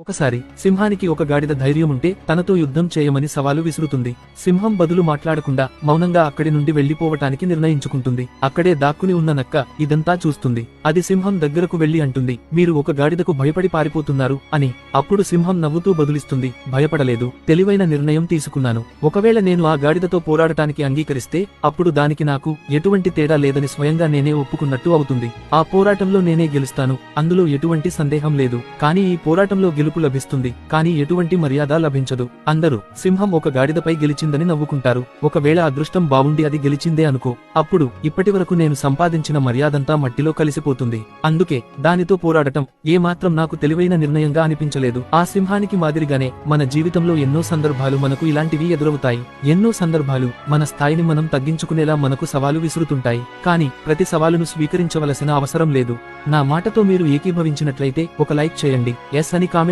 ఒకసారి సింహానికి ఒక గాడిద ధైర్యముంటే తనతో యుద్ధం చేయమని సవాలు విసురుతుంది. సింహం బదులు మాట్లాడకుండా మౌనంగా అక్కడి నుండి వెళ్లిపోవటానికి నిర్ణయించుకుంటుంది. అక్కడే దాక్కుని ఉన్న నక్క ఇదంతా చూస్తుంది. అది సింహం దగ్గరకు వెళ్లి అంటుంది, మీరు ఒక గాడిదకు భయపడి పారిపోతున్నారు అని. అప్పుడు సింహం నవ్వుతూ బదులిస్తుంది, భయపడలేదు, తెలివైన నిర్ణయం తీసుకున్నాను. ఒకవేళ నేను ఆ గాడిదతో పోరాడటానికి అంగీకరిస్తే అప్పుడు దానికి నాకు ఎటువంటి తేడా లేదని స్వయంగా నేనే ఒప్పుకున్నట్టు అవుతుంది. ఆ పోరాటంలో నేనే గెలుస్తాను, అందులో ఎటువంటి సందేహం లేదు. కానీ ఈ పోరాటంలో గెలుపు లభిస్తుంది, కానీ ఎటువంటి మర్యాద లభించదు. అందరూ సింహం ఒక గాడిదపై గెలిచిందని నవ్వుకుంటారు. ఒకవేళ అదృష్టం బావుండి అది గెలిచిందే అనుకో, అప్పుడు ఇప్పటివరకు నేను సంపాదించిన మర్యాదంతా మట్టిలో కలిసిపోతుంది. అందుకే దానితో పోరాడటం ఏమాత్రం నాకు తెలివైన నిర్ణయంగా అనిపించలేదు. ఆ సింహానికి మాదిరిగానే మన జీవితంలో ఎన్నో సందర్భాలు మనకు ఇలాంటివి ఎదురవుతాయి. ఎన్నో సందర్భాలు మన స్థాయిని మనం తగ్గించుకునేలా మనకు సవాలు విసురుతుంటాయి. కానీ ప్రతి సవాలును స్వీకరించవలసిన అవసరం లేదు. నా మాటతో మీరు ఏకీభవించినట్లయితే ఒక లైక్ చేయండి, ఎస్ అని కామెంట్